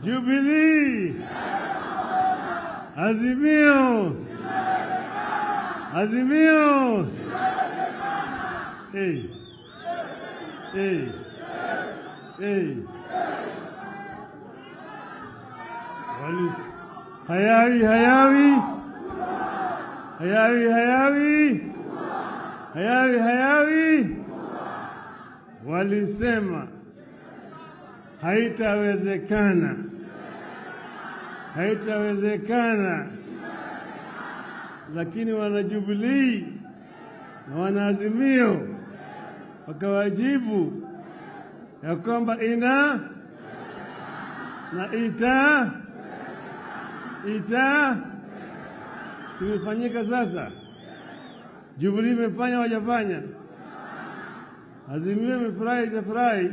Jubilee, Azimio, Azimio. Hey, hey, hey. Hayawi, hayawi, hayawi, hayawi, hayawi, hayawi. Walisema haitawezekana, haitawezekana, lakini wana Jubilee na wana Azimio wakawajibu ya kwamba ina na simefanyika sasa. Jubilee imefanya wajafanya, Azimio imefurahi hajafurahi.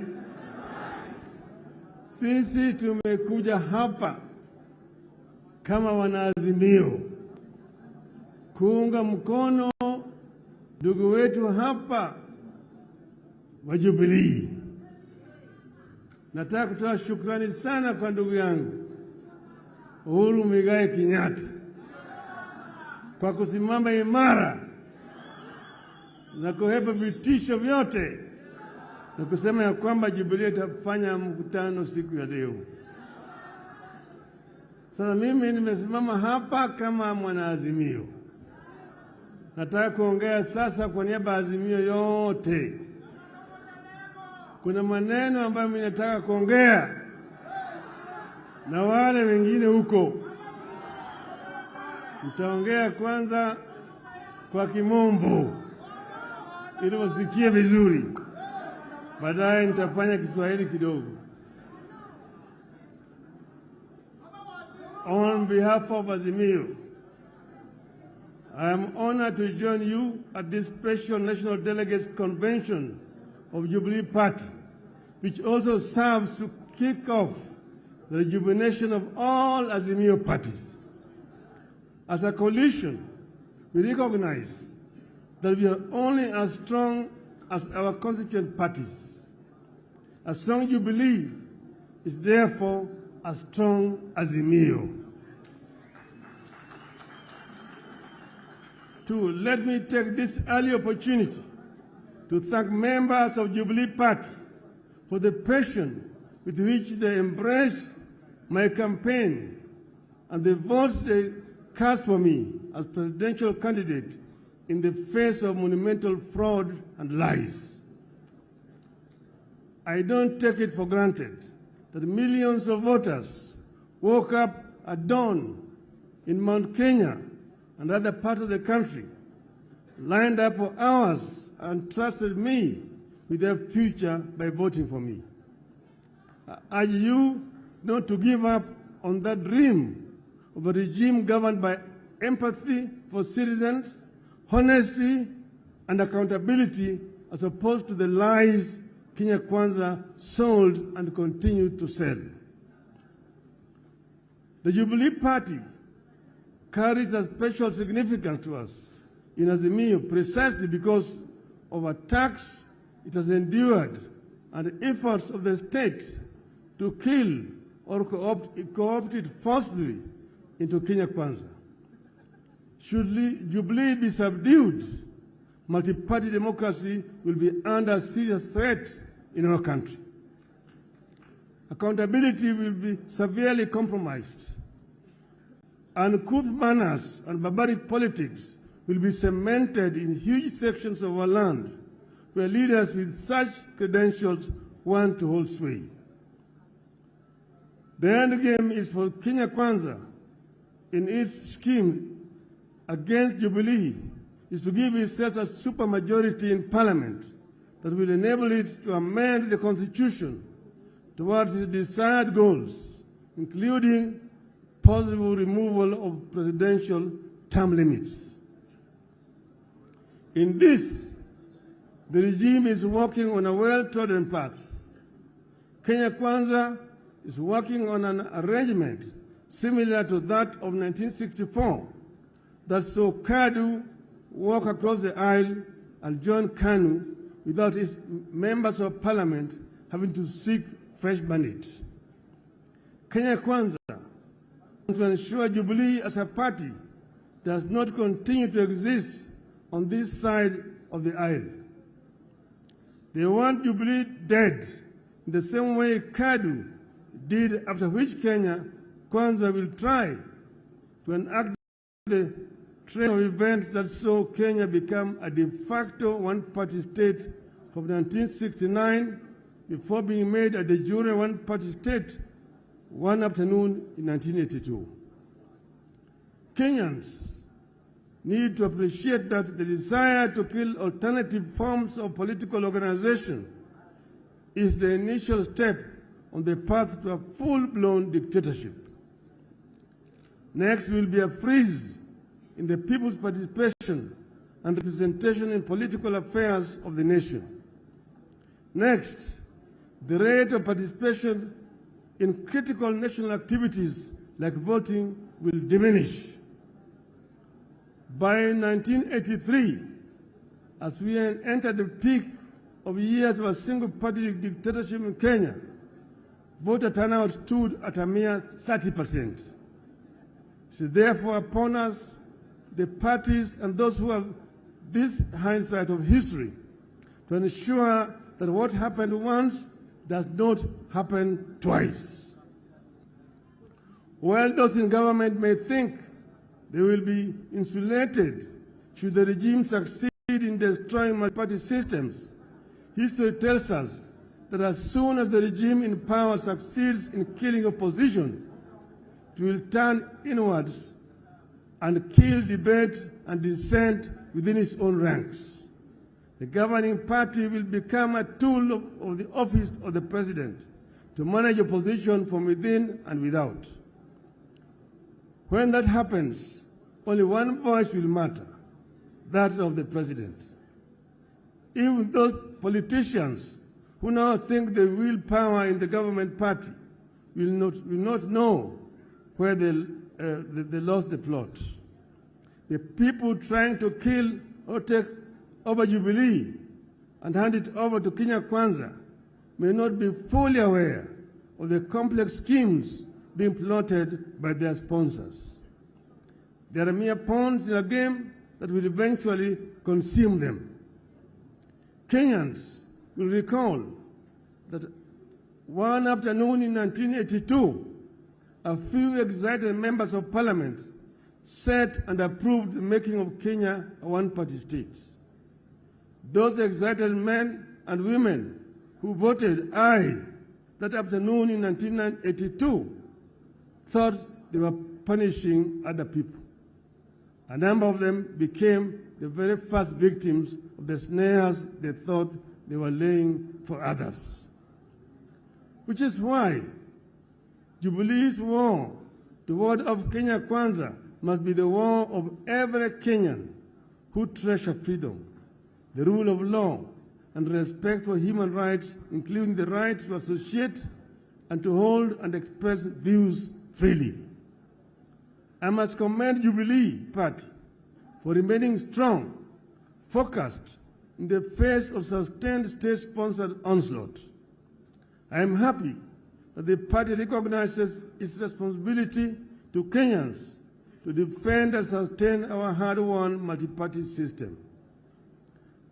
Sisi tumekuja hapa kama wanaazimio kuunga mkono ndugu wetu hapa wa Jubilee. Nataka kutoa shukrani sana kwa ndugu yangu Uhuru Muigai Kenyatta kwa kusimama imara na kuhepa vitisho vyote na kusema ya kwamba Jubilee itafanya mkutano siku ya leo. Sasa mimi nimesimama hapa kama mwanaazimio. Nataka kuongea sasa kwa niaba ya Azimio yote. Kuna maneno ambayo mimi nataka kuongea na wale wengine huko. Nitaongea kwanza kwa Kimombo ili wasikie vizuri. Baadaye nitafanya Kiswahili kidogo. On behalf of Azimio, I am honored to join you at this special National Delegates Convention of Jubilee Party, which also serves to kick off the rejuvenation of all Azimio parties. As a coalition, we recognize that we are only as strong as our constituent parties. A strong Jubilee is therefore a strong Azimio. Two, let me take this early opportunity to thank members of Jubilee Party for the passion with which they embraced my campaign and the votes they cast for me as presidential candidate in the face of monumental fraud and lies. I don't take it for granted that millions of voters woke up at dawn in Mount Kenya and other parts of the country, lined up for hours and trusted me with their future by voting for me. I urge you not to give up on that dream of a regime governed by empathy for citizens, honesty, and accountability, as opposed to the lies Kenya Kwanza sold and continued to sell. The Jubilee Party carries a special significance to us in Azimio precisely because of attacks it has endured and efforts of the state to kill or co-opt it forcibly into Kenya Kwanza. Should Jubilee be subdued, multi-party democracy will be under serious threat in our country. Accountability will be severely compromised. Uncouth manners and barbaric politics will be cemented in huge sections of our land where leaders with such credentials want to hold sway. The end game is for Kenya Kwanza in its scheme against Jubilee is to give itself a supermajority in Parliament that will enable it to amend the Constitution towards its desired goals, including possible removal of presidential term limits. In this, the regime is working on a well-trodden path. Kenya Kwanza is working on an arrangement similar to that of 1964 that saw KADU walk across the aisle and join KANU without its members of parliament having to seek fresh mandates. Kenya Kwanza to ensure Jubilee as a party does not continue to exist on this side of the aisle. They want Jubilee dead in the same way KADU did, after which Kenya Kwanza will try to enact the train of events that saw Kenya become a de facto one-party state from 1969 before being made a de jure one-party state one afternoon in 1982. Kenyans need to appreciate that the desire to kill alternative forms of political organization is the initial step on the path to a full-blown dictatorship. Next will be a freeze in the people's participation and representation in political affairs of the nation. Next, the rate of participation in critical national activities like voting will diminish. By 1983, as we entered the peak of years of a single-party dictatorship in Kenya, voter turnout stood at a mere 30%. It is therefore upon us, the parties and those who have this hindsight of history, to ensure that what happened once does not happen twice. While those in government may think they will be insulated should the regime succeed in destroying multi-party systems, history tells us that as soon as the regime in power succeeds in killing opposition, it will turn inwards and kill debate and dissent within its own ranks. The governing party will become a tool of the office of the president to manage opposition from within and without. When that happens, only one voice will matter, that of the president. Even those politicians who now think they wield power in the government party will not know where they lost the plot. The people trying to kill or take over Jubilee and hand it over to Kenya Kwanza may not be fully aware of the complex schemes being plotted by their sponsors. They are mere pawns in a game that will eventually consume them. Kenyans will recall that one afternoon in 1982, a few excited members of parliament set and approved the making of Kenya a one-party state. Those excited men and women who voted aye that afternoon in 1982 thought they were punishing other people. A number of them became the very first victims of the snares they thought they were laying for others. Which is why Jubilee's war toward of Kenya Kwanza must be the war of every Kenyan who treasures freedom, the rule of law, and respect for human rights, including the right to associate and to hold and express views freely. I must commend Jubilee Party for remaining strong, focused in the face of sustained state-sponsored onslaught. I am happy that the party recognizes its responsibility to Kenyans to defend and sustain our hard-won multi-party system.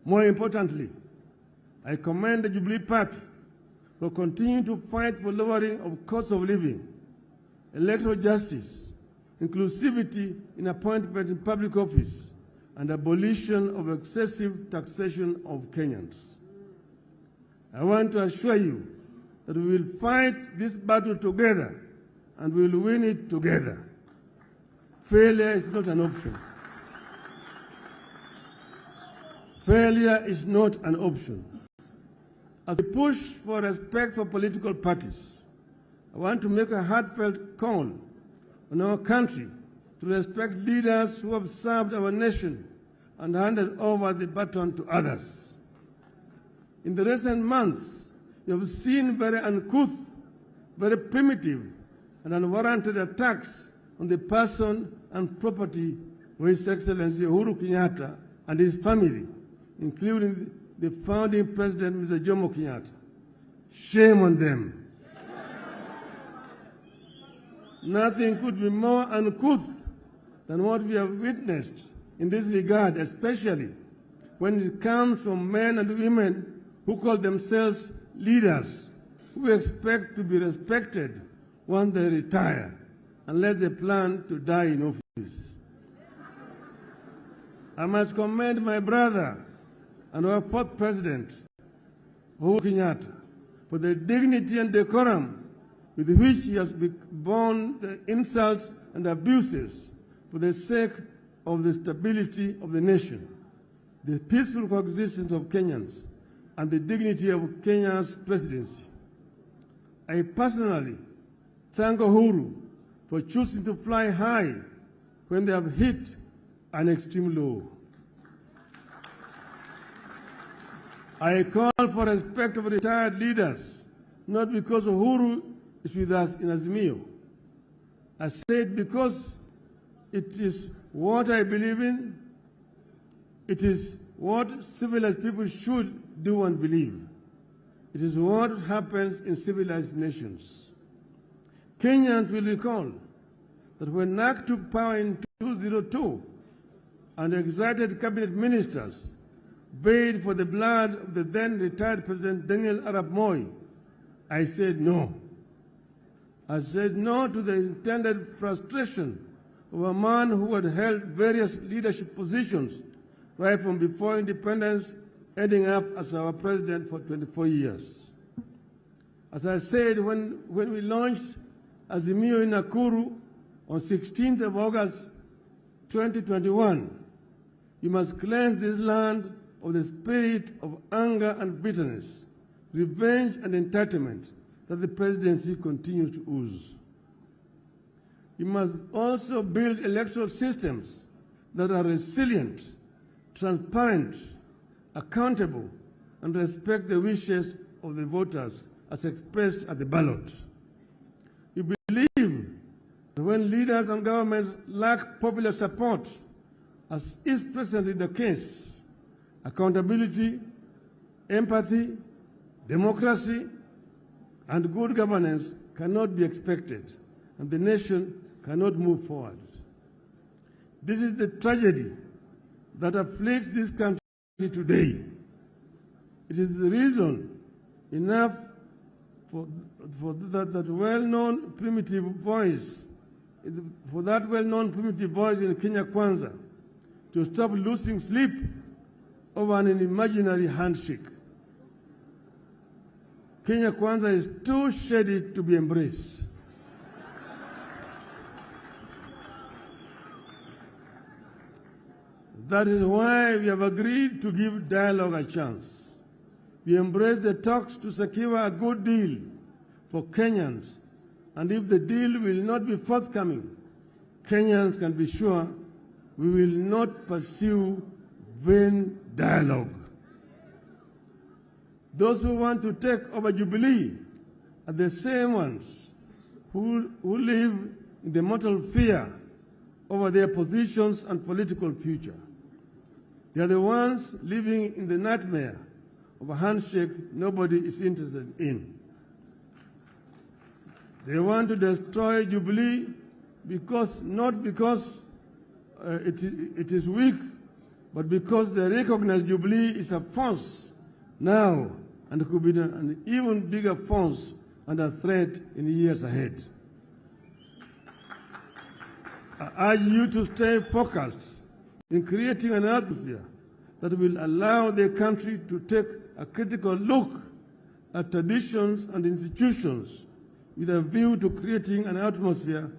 More importantly, I commend the Jubilee Party for continuing to fight for lowering of cost of living, electoral justice, inclusivity in appointment in public office, and abolition of excessive taxation of Kenyans. I want to assure you that we will fight this battle together and we will win it together. Failure is not an option. Failure is not an option. As we push for respect for political parties, I want to make a heartfelt call on our country to respect leaders who have served our nation and handed over the baton to others. In the recent months, you have seen very uncouth, very primitive, and unwarranted attacks on the person and property of His Excellency Uhuru Kenyatta and his family, including the founding president, Mr. Jomo Kenyatta. Shame on them. Nothing could be more uncouth than what we have witnessed in this regard, especially when it comes from men and women who call themselves leaders, who expect to be respected once they retire, unless they plan to die in office. I must commend my brother and our fourth president, Uhuru Kenyatta, for the dignity and decorum with which he has borne the insults and abuses for the sake of the stability of the nation, the peaceful coexistence of Kenyans, and the dignity of Kenya's presidency. I personally thank Uhuru for choosing to fly high when they have hit an extreme low. I call for respect of retired leaders, not because Uhuru is with us in Azimio. I said because it is what I believe in, it is what civilized people should do and believe. It is what happens in civilized nations. Kenyans will recall that when NAC took power in 2002 and excited cabinet ministers bayed for the blood of the then retired President Daniel Arap Moi, I said no. I said no to the intended frustration of a man who had held various leadership positions right from before independence, ending up as our president for 24 years. As I said when we launched Azimio in Nakuru on 16th of August 2021, you must cleanse this land of the spirit of anger and bitterness, revenge and entitlement that the presidency continues to ooze. You must also build electoral systems that are resilient, transparent, accountable, and respect the wishes of the voters as expressed at the ballot. You believe that when leaders and governments lack popular support, as is presently the case, accountability, empathy, democracy, and good governance cannot be expected, and the nation cannot move forward. This is the tragedy that afflicts this country today. It is the reason enough for that well-known primitive voice in Kenya Kwanza to stop losing sleep over an imaginary handshake. Kenya Kwanza is too shady to be embraced. That is why we have agreed to give dialogue a chance. We embrace the talks to secure a good deal for Kenyans, and if the deal will not be forthcoming, Kenyans can be sure we will not pursue vain dialogue. Those who want to take over Jubilee are the same ones who live in the mortal fear over their positions and political future. They are the ones living in the nightmare of a handshake nobody is interested in. They want to destroy Jubilee not because it is weak, but because they recognize Jubilee is a force now and could be an even bigger force under threat in the years ahead. I urge you to stay focused in creating an atmosphere that will allow the country to take a critical look at traditions and institutions with a view to creating an atmosphere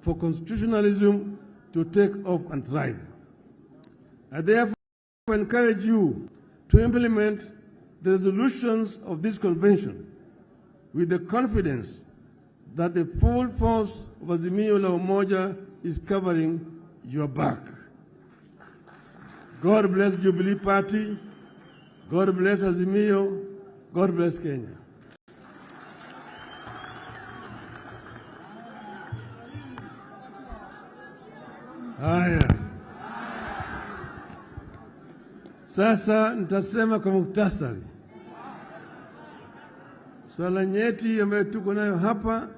for constitutionalism to take off and thrive. I therefore encourage you to implement the resolutions of this convention with the confidence that the full force of Azimio la Umoja is covering your back. God bless Jubilee Party. God bless Azimio. God bless Kenya. Haya. Sasa nitasema kwa muktasari. Swala nyeti ambayo tuko nayo hapa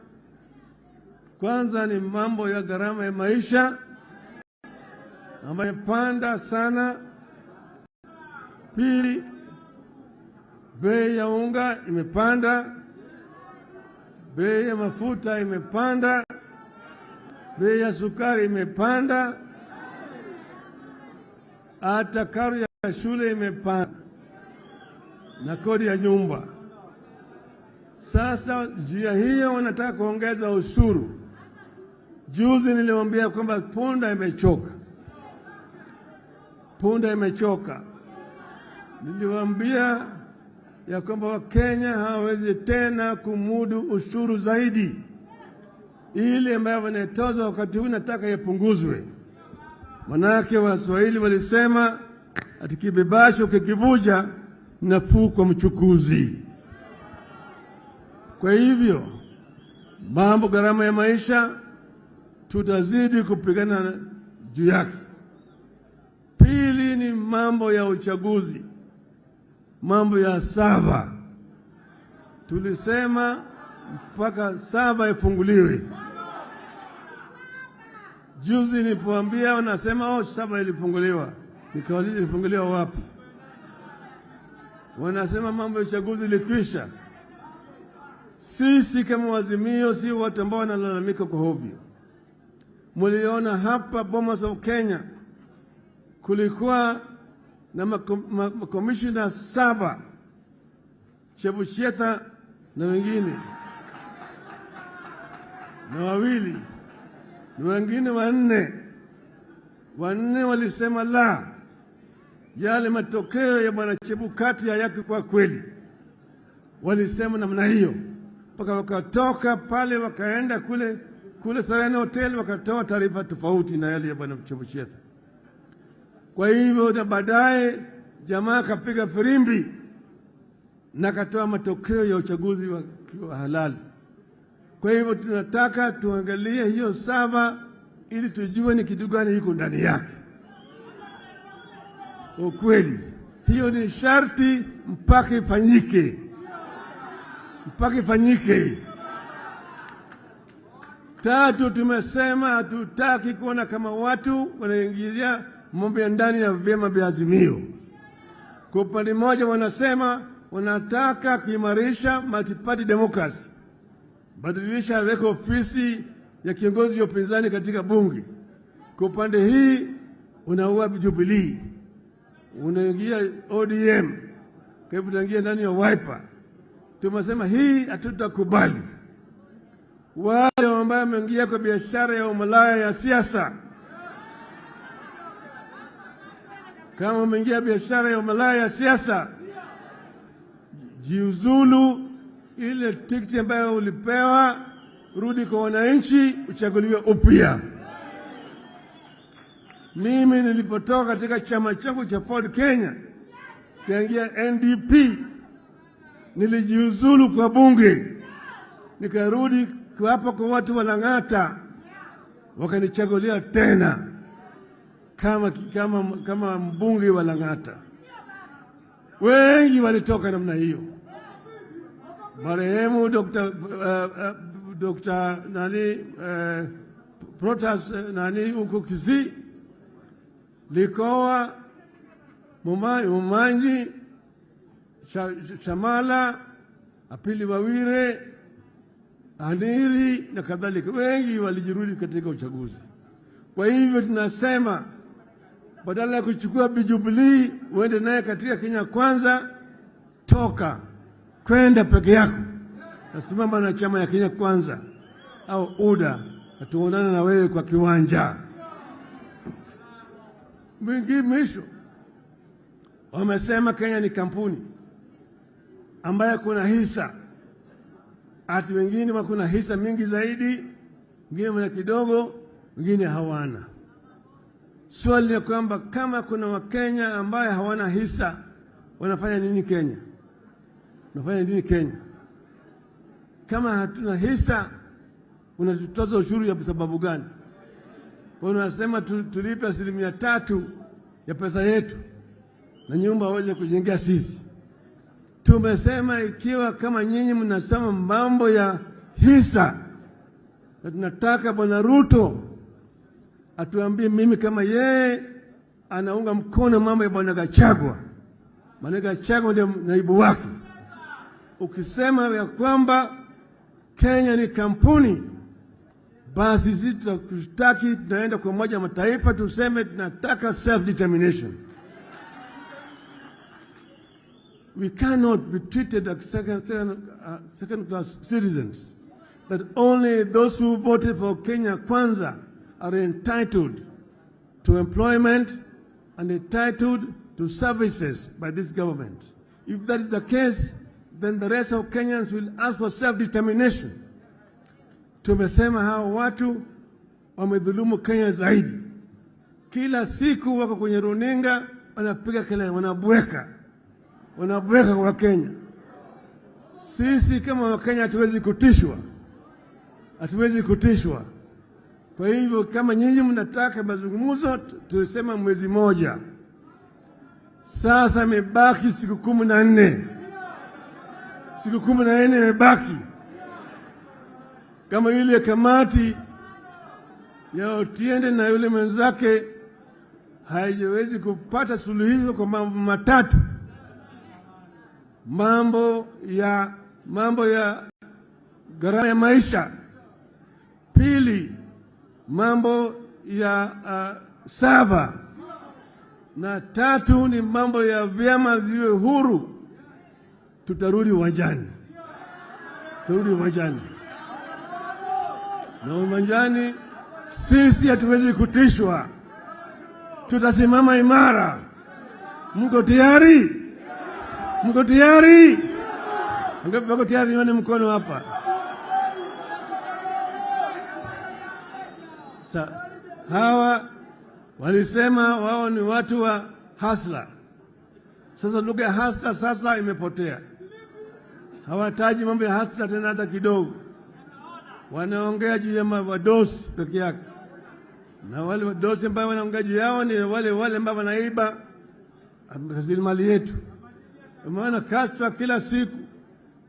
Kwanza ni mambo ya gharama ya maisha ambayo imepanda sana. Pili, bei ya unga imepanda, bei ya mafuta imepanda, bei ya sukari imepanda, hata karo ya shule imepanda na kodi ya nyumba. Sasa njia hiyo wanataka kuongeza ushuru. Juzi niliwaambia kwamba punda imechoka. Punda imechoka. Niliwaambia ya kwamba Wakenya hawawezi tena kumudu ushuru zaidi. Ile ambayo wanatozwa wakati huu nataka yapunguzwe. Manake Waswahili walisema ati kibebasho kikivuja nafuu kwa mchukuzi. Kwa hivyo mambo gharama ya maisha tutazidi kupigana juu yake. Pili ni mambo ya uchaguzi, mambo ya saba. Tulisema mpaka saba ifunguliwe. Juzi nilipoambia wanasema saba ilifunguliwa. Nikauliza ilifunguliwa wapi? Wanasema mambo ya uchaguzi ilikwisha. Sisi kama Wazimio si watu ambao wanalalamika kwa hovyo. Muliona hapa Bomas of Kenya kulikuwa na makomishina 7, Chebushetha na wengine na wawili na wengine 4. 4 walisema la, yale matokeo ya bwana Chebukati hayaki kwa kweli. Walisema namna hiyo. Mpaka wakatoka pale wakaenda kule Serena Hotel wakatoa taarifa tofauti na yale ya bwana Chebushetha. Kwa hivyo na baadaye jamaa kapiga firimbi na katoa matokeo ya uchaguzi wa halali. Kwa hivyo tunataka tuangalie hiyo 7 ili tujue ni kitu gani iko ndani yake. Ukweli hiyo ni sharti mpaka ifanyike. Mpaka ifanyike. 3, tumesema hatutaki kuona kama watu wanaingilia mambo ya ndani ya vyama vya Azimio. Kwa upande mmoja wanasema wanataka kuimarisha multi-party democracy, badilisha weka ofisi ya kiongozi wa upinzani katika bunge. Kwa upande hii unaua Jubilee, unaingia ODM, kwa hivyo unaingia ndani ya Wiper. Tumesema hii hatutakubali. Wale ambao wameingia kwa biashara ya umalaya ya siasa, kama umeingia biashara ya umalaya ya siasa, jiuzulu. Ile tiketi ambayo ulipewa rudi kwa wananchi, uchaguliwe upya. Mimi nilipotoka katika chama changu cha Ford Kenya kaingia NDP, nilijiuzulu kwa bunge, nikarudi hapa kwa watu wa Lang'ata, wakanichagulia tena kama mbunge wa Lang'ata. Wengi walitoka namna hiyo. Marehemu Dr. Protas huko Kisii, Likoa, Mumanyi, Shamala, Apili Wawire, Aniri na kadhalika. Wengi walijirudi katika uchaguzi. Kwa hivyo tunasema badala ya kuchukua Jubilee uende naye katika Kenya Kwanza, toka kwenda peke yako, nasimama na chama ya Kenya Kwanza au UDA, atuonana na wewe kwa kiwanja. Mwisho wamesema Kenya ni kampuni ambayo kuna hisa, ati wengine wakuna hisa mingi zaidi, wengine wana kidogo, wengine hawana. Swali ni kwamba kama kuna Wakenya ambaye hawana hisa, wanafanya nini Kenya? Wanafanya nini Kenya? Kama hatuna hisa, unatutoza ushuru ya sababu gani? Wanasema tulipe 3% ya pesa yetu na nyumba waweze kujengea sisi. Tumesema ikiwa kama nyinyi mnasema mambo ya hisa, Na tunataka Bwana Ruto atuambie mimi kama yeye anaunga mkono mambo ya Bwana Gachagua. Bwana Gachagua ndio naibu wake. Ukisema ya kwamba Kenya ni kampuni, basi sisi tutaki tunaenda kwa Umoja wa Mataifa tuseme tunataka self-determination. We cannot be treated as second-class citizens. That only those who voted for Kenya Kwanza are entitled to employment and entitled to services by this government. If that is the case, then the rest of Kenyans will ask for self-determination. Tumesema hao watu wamedhulumu Kenya zaidi. Kila siku wako kwenye runinga wanapiga kelele, wanabweka kwa Kenya. Sisi kama Wakenya hatuwezi kutishwa. Kwa hivyo kama nyinyi mnataka mazungumzo, tulisema mwezi moja. Sasa imebaki siku 14. Siku 14 imebaki. Kama yule kamati ya Otiende na yule mwenzake haijawezi kupata suluhisho kwa mambo matatu. Mambo ya gharama ya maisha. Pili, mambo ya sava. Na tatu ni mambo ya vyama ziwe huru. Tutarudi uwanjani. Na uwanjani sisi hatuwezi kutishwa. Tutasimama imara. Mko tayari? Mko tayari? Mko tayari? Nione mkono hapa. Hawa walisema wao ni watu wa hasla. Sasa lugha ya hasla sasa imepotea. Hawataji mambo ya hasla tena hata kidogo. Wanaongea juu ya wadosi peke yake. Na wale wadosi ambao wanaongea juu yao ni wale ambao wanaiba rasilimali yetu. Maana kashfa kila siku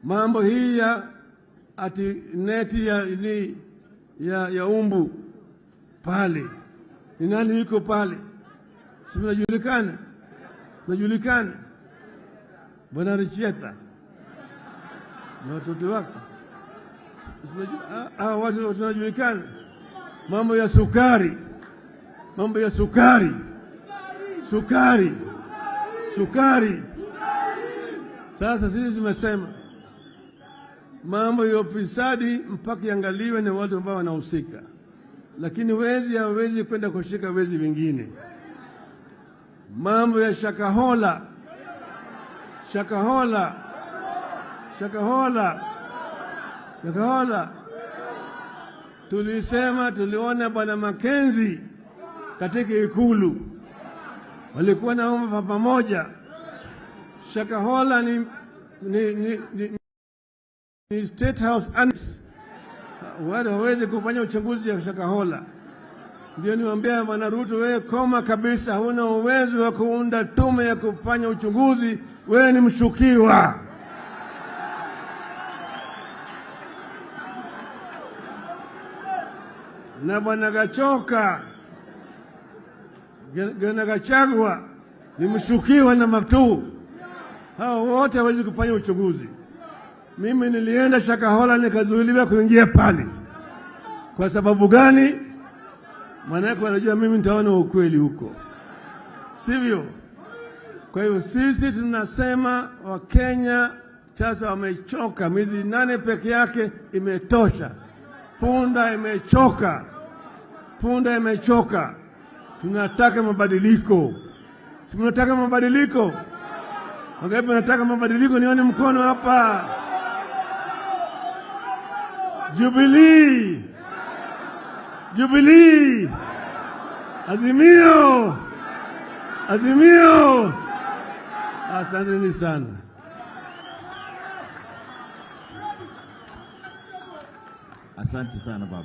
mambo hii ya ati neti ya umbu pale. Ni nani yuko pale? Si najulikana. Bwana Richieta na watoto wake. Watu wanajulikana. Mambo ya sukari. Sasa sisi tumesema mambo ya ufisadi mpaka iangaliwe na watu ambao wanahusika. Lakini wezi hawezi kwenda kushika wezi wengine. Mambo ya Shakahola. Tulisema tuliona Bwana Makenzi katika Ikulu. Walikuwa naomba pamoja. Shakahola ni State House Annex. Wale hawezi kufanya uchunguzi ya Shakahola. Ndio niwaambia Bwana Ruto, wewe koma kabisa, huna uwezo wa kuunda tume ya kufanya uchunguzi, wewe ni mshukiwa. Na Bwana Gachagua ni mshukiwa na matu. Hao wote hawezi kufanya uchunguzi. Mimi nilienda Shakahola nikazuiliwa kuingia pale. Kwa sababu gani? Maana yake wanajua mimi nitaona ukweli huko. Sivyo? Kwa hiyo sisi tunasema Wakenya sasa wamechoka. Miezi 8 peke yake imetosha. Punda imechoka. Tunataka mabadiliko. Si mnataka mabadiliko? Wangapi wanataka mabadiliko? Nione mkono hapa. Jubilee. Azimio. Asanteni sana. Asante sana baba.